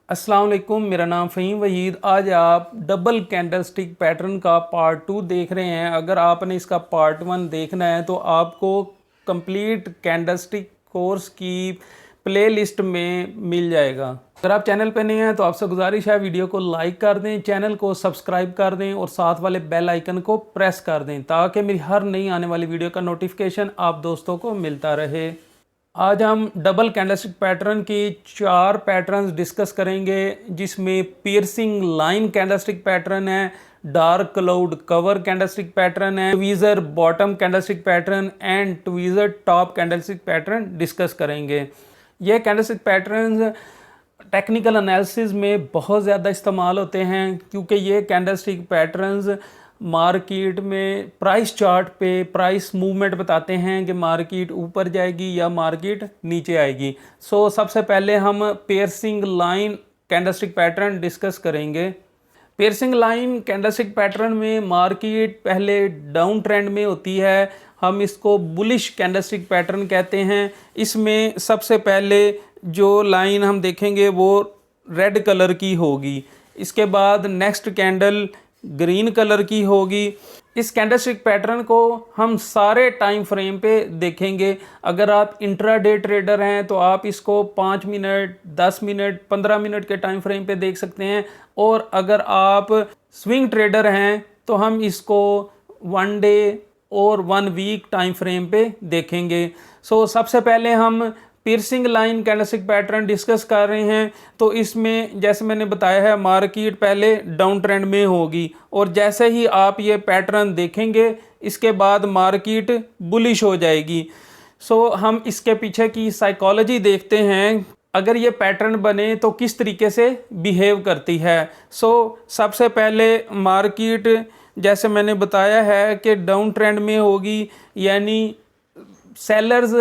अस्सलाम वालेकुम, मेरा नाम फ़हीम वहीद। आज आप डबल कैंडलस्टिक पैटर्न का पार्ट 2 देख रहे हैं। अगर आपने इसका पार्ट 1 देखना है तो आपको कंप्लीट कैंडलस्टिक कोर्स की प्लेलिस्ट में मिल जाएगा। अगर आप चैनल पे नए हैं तो आपसे गुजारिश है वीडियो को लाइक कर दें, चैनल को सब्सक्राइब कर दें और साथ वाले बेल आइकन को प्रेस कर दें ताकि मेरी हर नई आने वाली वीडियो का नोटिफिकेशन आप दोस्तों को मिलता रहे। आज हम डबल कैंडलस्टिक पैटर्न की 4 पैटर्न्स डिस्कस करेंगे, जिसमें पियर्सिंग लाइन कैंडलस्टिक पैटर्न है, dark cloud cover candlestick pattern है, tweezer bottom candlestick pattern and tweezer top candlestick pattern discuss करेंगे। ये कैंडलस्टिक पैटर्न्स टेक्निकल एनालिसिस में बहुत ज़्यादा इस्तेमाल होते हैं क्योंकि ये कैंडलस्टिक पैटर्न्स मार्केट में प्राइस चार्ट पे प्राइस मूवमेंट बताते हैं कि मार्केट ऊपर जाएगी या मार्केट नीचे आएगी। सबसे पहले हम piercing line candlestick pattern discuss करेंगे। पियर्सिंग लाइन कैंडलस्टिक पैटर्न में मार्केट पहले डाउन ट्रेंड में होती है, हम इसको बुलिश कैंडलस्टिक पैटर्न कहते हैं। इसमें सबसे पहले जो लाइन हम देखेंगे वो रेड कलर की होगी, इसके बाद नेक्स्ट कैंडल ग्रीन कलर की होगी। इस कैंडलस्टिक पैटर्न को हम सारे टाइम फ्रेम पे देखेंगे। अगर आप इंट्राडे ट्रेडर हैं तो आप इसको 5 मिनट, 10 मिनट, 15 मिनट के टाइम फ्रेम पे देख सकते हैं, और अगर आप स्विंग ट्रेडर हैं तो हम इसको 1 डे और 1 वीक टाइम फ्रेम पे देखेंगे। सबसे पहले हम piercing line candlestick pattern discuss कर रहे हैं। तो इसमें जैसे मैंने बताया है मार्केट पहले डाउन ट्रेंड में होगी, और जैसे ही आप ये पैटर्न देखेंगे इसके बाद मार्केट बुलिश हो जाएगी। हम इसके पीछे की साइकोलॉजी देखते हैं, अगर ये पैटर्न बने तो किस तरीके से बिहेव करती है। सबसे पहले मार्केट जैसे मैंने बताया है कि डाउन ट्रेंड में होगी, यानी सेलर्स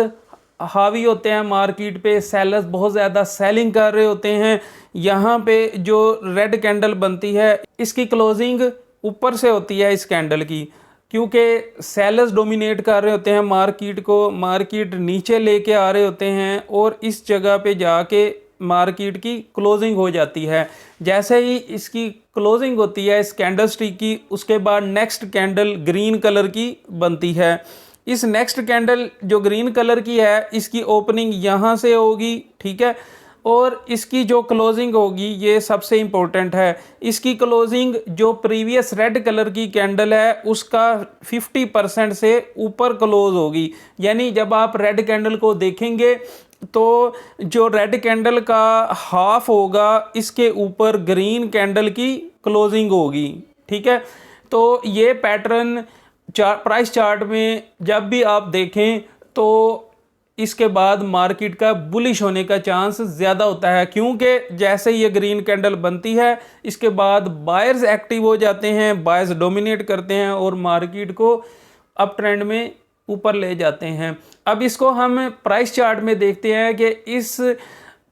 हावी होते हैं मार्केट पे, सेलर्स बहुत ज़्यादा सेलिंग कर रहे होते हैं। यहाँ पे जो रेड कैंडल बनती है इसकी क्लोजिंग ऊपर से होती है इस कैंडल की, क्योंकि सेलर्स डोमिनेट कर रहे होते हैं मार्केट को, मार्केट नीचे लेके आ रहे होते हैं और इस जगह पे जाके मार्केट की क्लोजिंग हो जाती है। जैसे ही इसकी क्लोजिंग होती है इस कैंडलस्टिक की, उसके बाद नेक्स्ट कैंडल ग्रीन कलर की बनती है। इस नेक्स्ट कैंडल जो ग्रीन कलर की है इसकी ओपनिंग यहाँ से होगी, ठीक है, और इसकी जो क्लोजिंग होगी ये सबसे इम्पोर्टेंट है। इसकी क्लोजिंग जो प्रीवियस रेड कलर की कैंडल है उसका 50% से ऊपर क्लोज होगी। यानी जब आप रेड कैंडल को देखेंगे तो जो रेड कैंडल का हाफ होगा इसके ऊपर ग्रीन कैंडल की क्लोजिंग होगी, ठीक है। तो ये पैटर्न प्राइस चार्ट में जब भी आप देखें तो इसके बाद मार्केट का बुलिश होने का चांस ज़्यादा होता है, क्योंकि जैसे ही ये ग्रीन कैंडल बनती है इसके बाद बायर्स एक्टिव हो जाते हैं, बायर्स डोमिनेट करते हैं और मार्केट को अप ट्रेंड में ऊपर ले जाते हैं। अब इसको हम प्राइस चार्ट में देखते हैं कि इस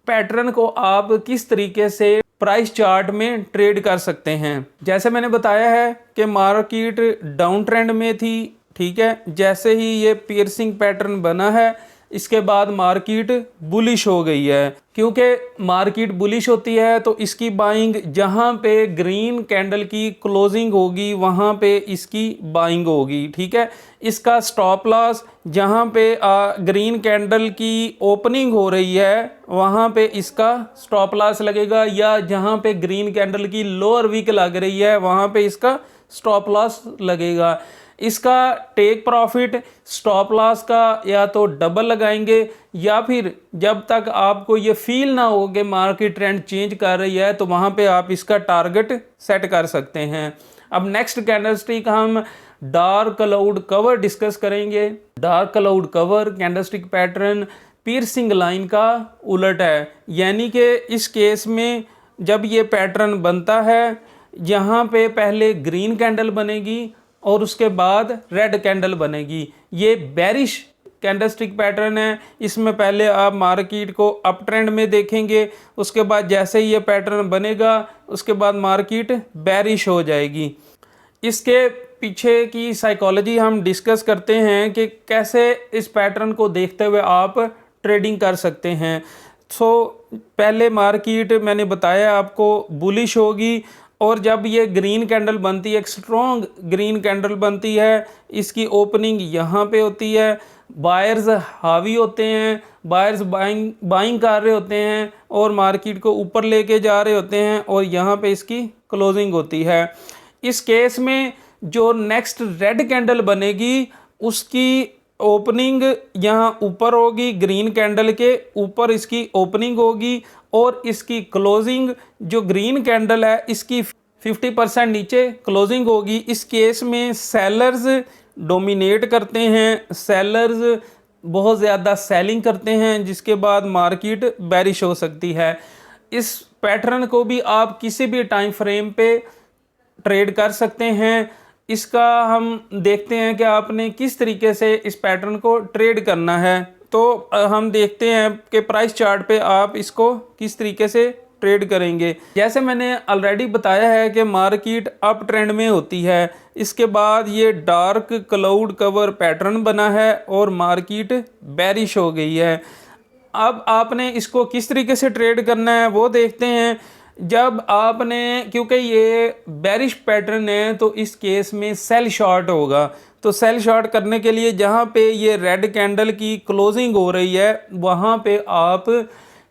पैटर्न को आप किस तरीके से प्राइस चार्ट में ट्रेड कर सकते हैं। जैसे मैंने बताया है कि मार्केट डाउन ट्रेंड में थी, ठीक है, जैसे ही ये पियर्सिंग पैटर्न बना है इसके बाद मार्केट बुलिश हो गई है। क्योंकि मार्केट बुलिश होती है तो इसकी बाइंग जहां पे ग्रीन कैंडल की क्लोजिंग होगी वहां पे इसकी बाइंग होगी, ठीक है। इसका स्टॉप लॉस जहां पे ग्रीन कैंडल की ओपनिंग हो रही है वहां पे इसका स्टॉप लॉस लगेगा, या जहां पे ग्रीन कैंडल की लोअर वीक लग रही है वहां पे इसका स्टॉप लॉस लगेगा। इसका टेक प्रॉफिट स्टॉप लॉस का या तो डबल लगाएंगे, या फिर जब तक आपको ये फील ना हो कि मार्केट ट्रेंड चेंज कर रही है तो वहाँ पे आप इसका टारगेट सेट कर सकते हैं। अब नेक्स्ट कैंडलस्टिक हम डार्क क्लाउड कवर डिस्कस करेंगे। Dark cloud cover candlestick pattern piercing line का उलट है, यानी कि इस केस में जब ये पैटर्न बनता है यहाँ पे पहले ग्रीन कैंडल बनेगी और उसके बाद रेड कैंडल बनेगी। ये बेरिश कैंडलस्टिक पैटर्न है, इसमें पहले आप मार्केट को अप ट्रेंड में देखेंगे, उसके बाद जैसे ही ये पैटर्न बनेगा उसके बाद मार्केट बेरिश हो जाएगी। इसके पीछे की साइकोलॉजी हम डिस्कस करते हैं कि कैसे इस पैटर्न को देखते हुए आप ट्रेडिंग कर सकते हैं। पहले मार्केट मैंने बताया आपको बुलिश होगी, और जब ये ग्रीन कैंडल बनती है, एक स्ट्रॉन्ग ग्रीन कैंडल बनती है, इसकी ओपनिंग यहाँ पे होती है, बायर्स हावी होते हैं, बायर्स बाइंग कर रहे होते हैं और मार्केट को ऊपर लेके जा रहे होते हैं, और यहाँ पे इसकी क्लोजिंग होती है। इस केस में जो नेक्स्ट रेड कैंडल बनेगी उसकी ओपनिंग यहाँ ऊपर होगी, ग्रीन कैंडल के ऊपर इसकी ओपनिंग होगी, और इसकी क्लोजिंग जो ग्रीन कैंडल है इसकी 50% नीचे क्लोजिंग होगी। इस केस में सेलर्स डोमिनेट करते हैं, सेलर्स बहुत ज़्यादा सेलिंग करते हैं, जिसके बाद मार्केट बेरिश हो सकती है। इस पैटर्न को भी आप किसी भी टाइम फ्रेम पे ट्रेड कर सकते हैं। इसका हम देखते हैं कि आपने किस तरीके से इस पैटर्न को ट्रेड करना है। तो हम देखते हैं कि प्राइस चार्ट पे आप इसको किस तरीके से ट्रेड करेंगे। जैसे मैंने ऑलरेडी बताया है कि मार्केट अप ट्रेंड में होती है, इसके बाद ये डार्क क्लाउड कवर पैटर्न बना है और मार्केट बेरिश हो गई है। अब आपने इसको किस तरीके से ट्रेड करना है वो देखते हैं। जब आपने, क्योंकि ये बेरिश पैटर्न है तो इस केस में सेल शॉर्ट होगा, तो सेल शॉर्ट करने के लिए जहाँ पे ये रेड कैंडल की क्लोजिंग हो रही है वहाँ पे आप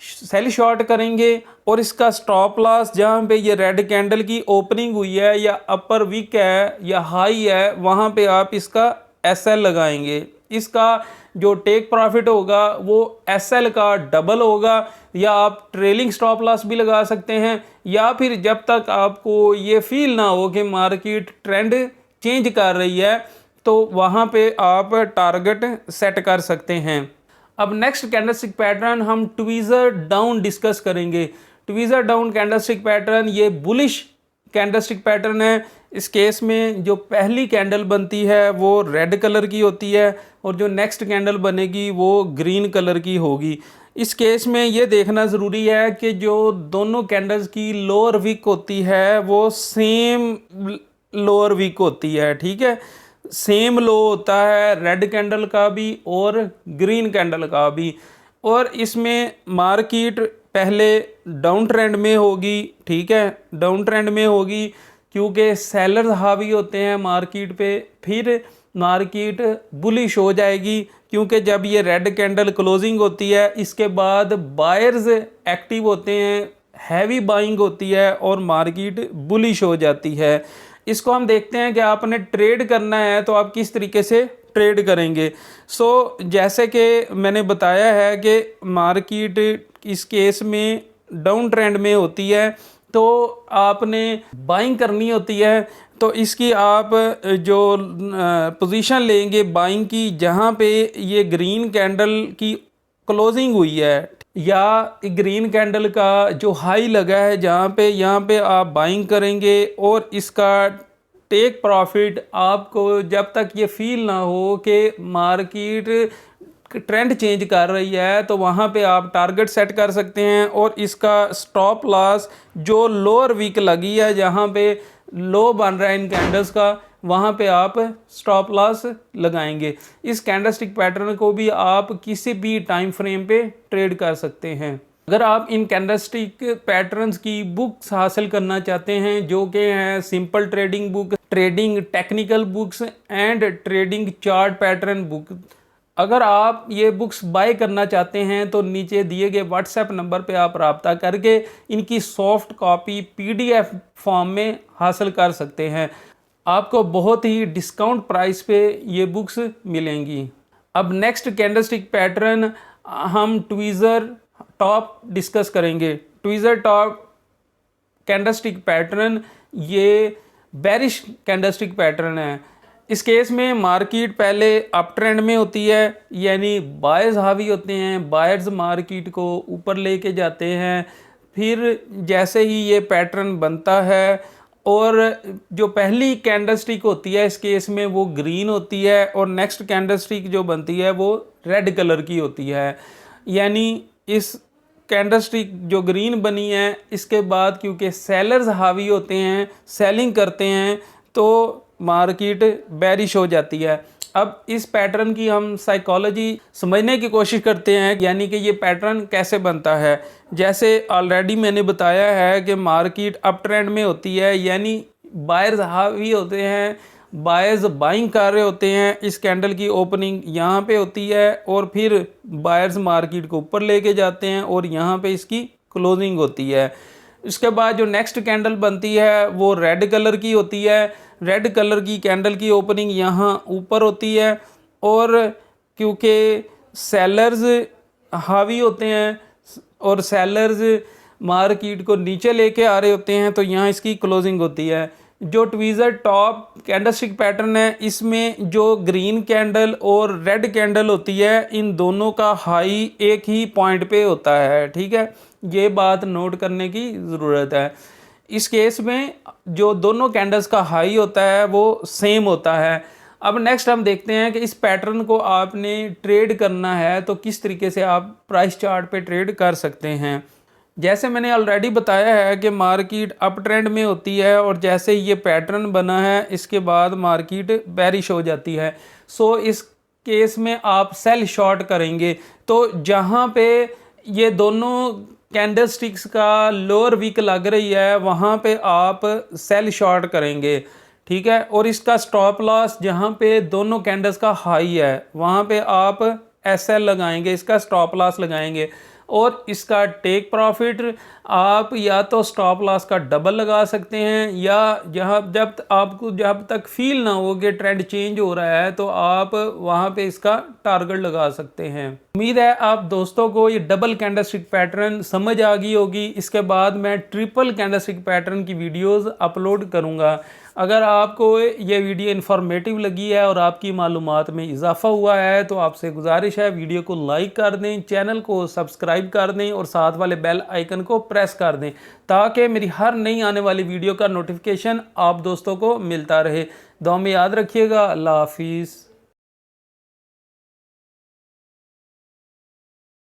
सेल शॉर्ट करेंगे, और इसका स्टॉप लॉस जहाँ पे ये रेड कैंडल की ओपनिंग हुई है या अपर विक है या हाई है वहाँ पे आप इसका एसएल लगाएंगे। इसका जो टेक प्रॉफिट होगा वो एसएल का डबल होगा, या आप ट्रेलिंग स्टॉप लॉस भी लगा सकते हैं, या फिर जब तक आपको ये फील ना हो कि मार्केट ट्रेंड चेंज कर रही है तो वहाँ पे आप टारगेट सेट कर सकते हैं। अब नेक्स्ट कैंडलस्टिक पैटर्न हम ट्वीज़र डाउन डिस्कस करेंगे। ट्वीज़र डाउन कैंडलस्टिक पैटर्न ये बुलिश कैंडलस्टिक पैटर्न है। इस केस में जो पहली कैंडल बनती है वो रेड कलर की होती है और जो नेक्स्ट कैंडल बनेगी वो ग्रीन कलर की होगी। इस केस में ये देखना ज़रूरी है कि जो दोनों कैंडल्स की लोअर विक होती है वो सेम लोअर विक होती है, ठीक है, सेम लो होता है रेड कैंडल का भी और ग्रीन कैंडल का भी। और इसमें मार्केट पहले डाउन ट्रेंड में होगी, ठीक है, डाउन ट्रेंड में होगी क्योंकि सेलर्स हावी होते हैं मार्केट पे। फिर मार्केट बुलिश हो जाएगी क्योंकि जब ये रेड कैंडल क्लोजिंग होती है इसके बाद बायर्स एक्टिव होते हैं, हैवी बाइंग होती है और मार्केट बुलिश हो जाती है। इसको हम देखते हैं कि आपने ट्रेड करना है तो आप किस तरीके से ट्रेड करेंगे। जैसे कि मैंने बताया है कि मार्केट इस केस में डाउन ट्रेंड में होती है तो आपने बाइंग करनी होती है, तो इसकी आप जो पोजीशन लेंगे बाइंग की जहाँ पे ये ग्रीन कैंडल की क्लोजिंग हुई है या ग्रीन कैंडल का जो हाई लगा है जहाँ पे, यहाँ पे आप बाइंग करेंगे और इसका टेक प्रॉफिट आपको जब तक ये फील ना हो कि मार्केट ट्रेंड चेंज कर रही है तो वहाँ पे आप टारगेट सेट कर सकते हैं। और इसका स्टॉप लॉस जो लोअर वीक लगी है जहाँ पे लो बन रहा है इन कैंडल्स का वहाँ पे आप स्टॉप लॉस लगाएंगे। इस कैंडलस्टिक पैटर्न को भी आप किसी भी टाइम फ्रेम पे ट्रेड कर सकते हैं। अगर आप इन कैंडलस्टिक पैटर्न्स की बुक्स हासिल करना चाहते हैं जो कि हैं simple trading book, trading technical books and trading chart pattern book, अगर आप ये बुक्स बाय करना चाहते हैं तो नीचे दिए गए व्हाट्सएप नंबर पे आप रब्ता करके इनकी सॉफ्ट कॉपी पीडीएफ फॉर्म में हासिल कर सकते हैं। आपको बहुत ही डिस्काउंट प्राइस पे ये बुक्स मिलेंगी। अब नेक्स्ट कैंडलस्टिक पैटर्न हम ट्वीज़र टॉप डिस्कस करेंगे। ट्वीज़र टॉप कैंडलस्टिक पैटर्न ये बेरिश कैंडलस्टिक पैटर्न है। इस केस में मार्केट पहले अप ट्रेंड में होती है, यानी बायर्स हावी होते हैं, बायर्स मार्केट को ऊपर लेके जाते हैं। फिर जैसे ही ये पैटर्न बनता है और जो पहली कैंडलस्टिक होती है इस केस में वो ग्रीन होती है और नेक्स्ट कैंडलस्टिक जो बनती है वो रेड कलर की होती है। यानी इस कैंडलस्टिक जो ग्रीन बनी है इसके बाद क्योंकि सेलर्स हावी होते हैं, सेलिंग करते हैं, तो मार्केट बेरिश हो जाती है। अब इस पैटर्न की हम साइकोलॉजी समझने की कोशिश करते हैं, यानी कि ये पैटर्न कैसे बनता है। जैसे ऑलरेडी मैंने बताया है कि मार्केट अप ट्रेंड में होती है, यानी बायर्स हावी होते हैं, बायर्स बाइंग कर रहे होते हैं। इस कैंडल की ओपनिंग यहाँ पे होती है और फिर बायर्स मार्केट को ऊपर लेके जाते हैं और यहाँ पे इसकी क्लोजिंग होती है। इसके बाद जो नेक्स्ट कैंडल बनती है वो रेड कलर की होती है। रेड कलर की कैंडल की ओपनिंग यहाँ ऊपर होती है और क्योंकि सेलर्स हावी होते हैं और सेलर्स मार्केट को नीचे लेके आ रहे होते हैं, तो यहाँ इसकी क्लोजिंग होती है। जो ट्वीज़र टॉप कैंडलस्टिक पैटर्न है, इसमें जो ग्रीन कैंडल और रेड कैंडल होती है, इन दोनों का हाई एक ही पॉइंट पे होता है। ठीक है, ये बात नोट करने की ज़रूरत है। इस केस में जो दोनों कैंडल्स का हाई होता है वो सेम होता है। अब नेक्स्ट हम देखते हैं कि इस पैटर्न को आपने ट्रेड करना है तो किस तरीके से आप प्राइस चार्ट पे ट्रेड कर सकते हैं। जैसे मैंने ऑलरेडी बताया है कि मार्केट अप ट्रेंड में होती है और जैसे ये पैटर्न बना है इसके बाद मार्केट बेरिश हो जाती है। सो इस केस में आप सेल शॉर्ट करेंगे। तो जहाँ पे ये दोनों कैंडल स्टिक्स का लोअर वीक लग रही है वहाँ पे आप सेल शॉर्ट करेंगे। ठीक है, और इसका स्टॉप लॉस जहाँ पे दोनों कैंडल्स का हाई है वहाँ पे आप SL लगाएंगे, इसका स्टॉप लॉस लगाएंगे। और इसका टेक प्रॉफिट आप या तो स्टॉप लॉस का डबल लगा सकते हैं, या जब तक फील ना हो कि ट्रेंड चेंज हो रहा है तो आप वहाँ पे इसका टारगेट लगा सकते हैं। उम्मीद है आप दोस्तों को ये डबल कैंडलस्टिक पैटर्न समझ आ गई होगी। इसके बाद मैं ट्रिपल कैंडलस्टिक पैटर्न की वीडियोस अपलोड करूँगा। अगर आपको ये वीडियो इन्फॉर्मेटिव लगी है और आपकी मालूमात में इजाफा हुआ है तो आपसे गुजारिश है वीडियो को लाइक कर दें, चैनल को सब्सक्राइब कर दें और साथ वाले बेल आइकन को प्रेस कर दें ताकि मेरी हर नई आने वाली वीडियो का नोटिफिकेशन आप दोस्तों को मिलता रहे। दुआ में याद रखिएगा। अल्लाह हाफिज़।